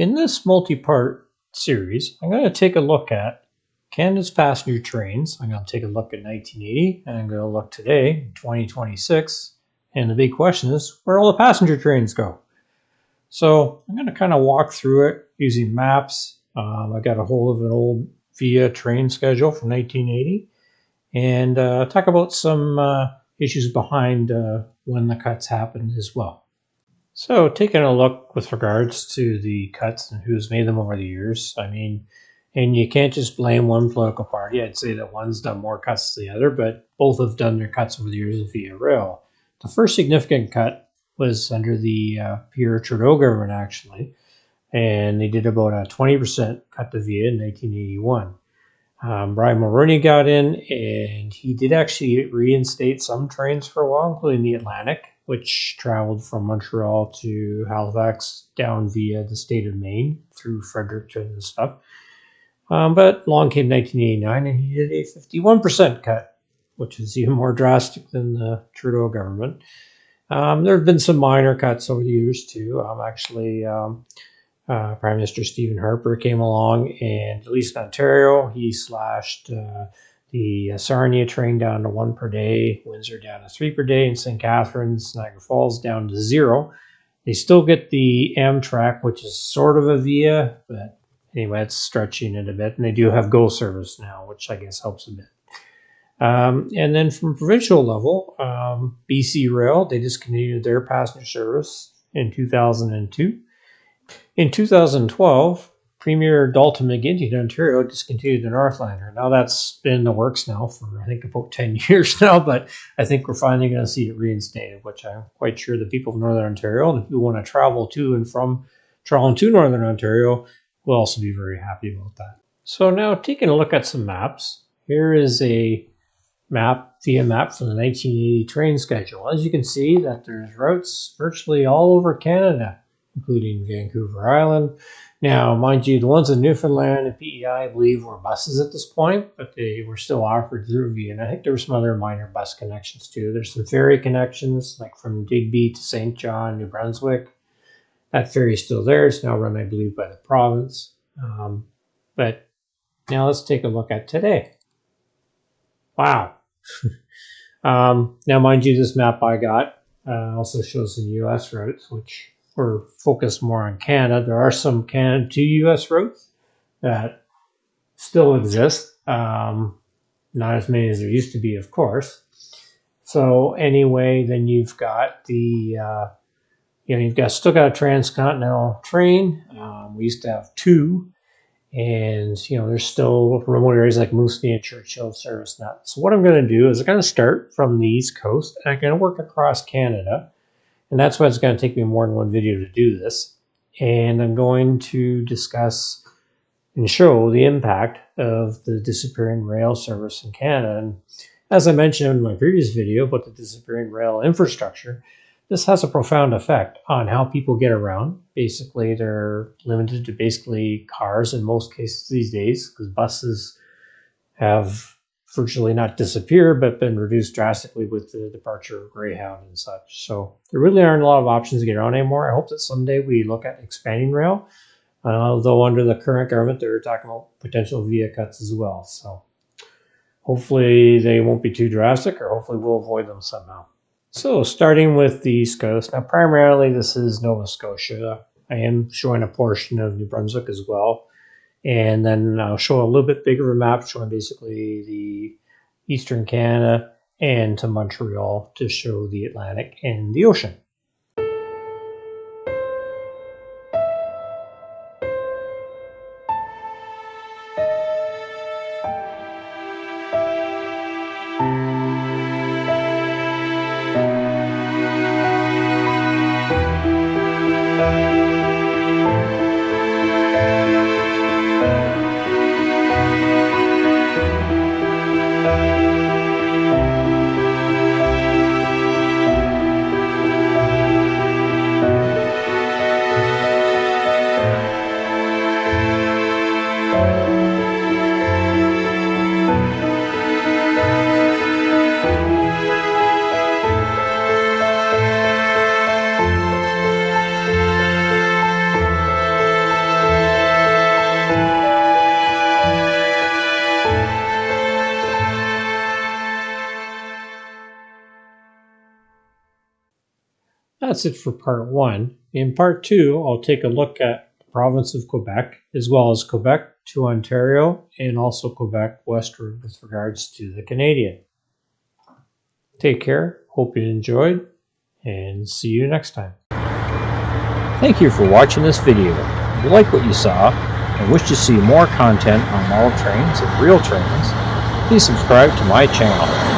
In this multi-part series, I'm going to take a look at Canada's passenger trains. I'm going to take a look at 1980, and I'm going to look today, 2026, and the big question is, where all the passenger trains go? So I'm going to kind of walk through it using maps. I got a hold of an old VIA train schedule from 1980, and talk about some issues behind when the cuts happened as well. So, taking a look with regards to the cuts and who's made them over the years, and you can't just blame one political party. I'd say that one's done more cuts than the other, but both have done their cuts over the years via rail. The first significant cut was under the Pierre Trudeau government, actually, and they did about a 20% cut to VIA in 1981. Brian Mulroney got in, and he did actually reinstate some trains for a while, including the Atlantic, which traveled from Montreal to Halifax down via the state of Maine through Fredericton and stuff. But along came 1989, and he did a 51% cut, which is even more drastic than the Trudeau government. There have been some minor cuts over the years, too. Prime Minister Stephen Harper came along, and at least in Ontario, he slashed the Sarnia train down to 1 per day, Windsor down to 3 per day, and St. Catharines, Niagara Falls down to 0. They still get the Amtrak, which is sort of a VIA, but anyway, it's stretching it a bit, and they do have GO service now, which I guess helps a bit. And then from provincial level, BC Rail, they discontinued their passenger service in 2002. In 2012, Premier Dalton McGuinty in Ontario discontinued the Northlander. Now that's been in the works now for I think about 10 years now, but I think we're finally going to see it reinstated, which I'm quite sure the people of Northern Ontario and who want to travel to and from Toronto to Northern Ontario will also be very happy about that. So now taking a look at some maps, here is a VIA map from the 1980 train schedule. As you can see that there's routes virtually all over Canada, including Vancouver Island. Now, mind you, the ones in Newfoundland and PEI, I believe, were buses at this point, but they were still offered through VIA. And I think there were some other minor bus connections too. There's some ferry connections, like from Digby to St. John, New Brunswick. That ferry is still there. It's now run, I believe, by the province. But now let's take a look at today. Wow. Now, mind you, this map I got also shows the U.S. routes, which we're focused more on Canada. There are some Canada to U.S. routes that still exist. Not as many as there used to be, of course. So anyway, then you've got still got a transcontinental train. We used to have 2. And, there's still remote areas like Moosonee and Churchill service now. So what I'm going to do is I'm going to start from the East Coast, and I'm going to work across Canada. And that's why it's going to take me more than one video to do this. And I'm going to discuss and show the impact of the disappearing rail service in Canada. And as I mentioned in my previous video about the disappearing rail infrastructure, this has a profound effect on how people get around. Basically, they're limited to cars in most cases these days, because buses have virtually not disappeared, but been reduced drastically with the departure of Greyhound and such. So there really aren't a lot of options to get around anymore. I hope that someday we look at expanding rail, though under the current government, they're talking about potential VIA cuts as well. So hopefully they won't be too drastic, or hopefully we'll avoid them somehow. So starting with the East Coast, now primarily this is Nova Scotia. I am showing a portion of New Brunswick as well. And then I'll show a little bit bigger of a map showing basically the Eastern Canada and to Montreal to show the Atlantic and the ocean. That's it for part 1. In part 2, I'll take a look at the province of Quebec, as well as Quebec to Ontario, and also Quebec westward with regards to the Canadian. Take care, hope you enjoyed, and see you next time. Thank you for watching this video. If you like what you saw and wish to see more content on model trains and real trains, please subscribe to my channel.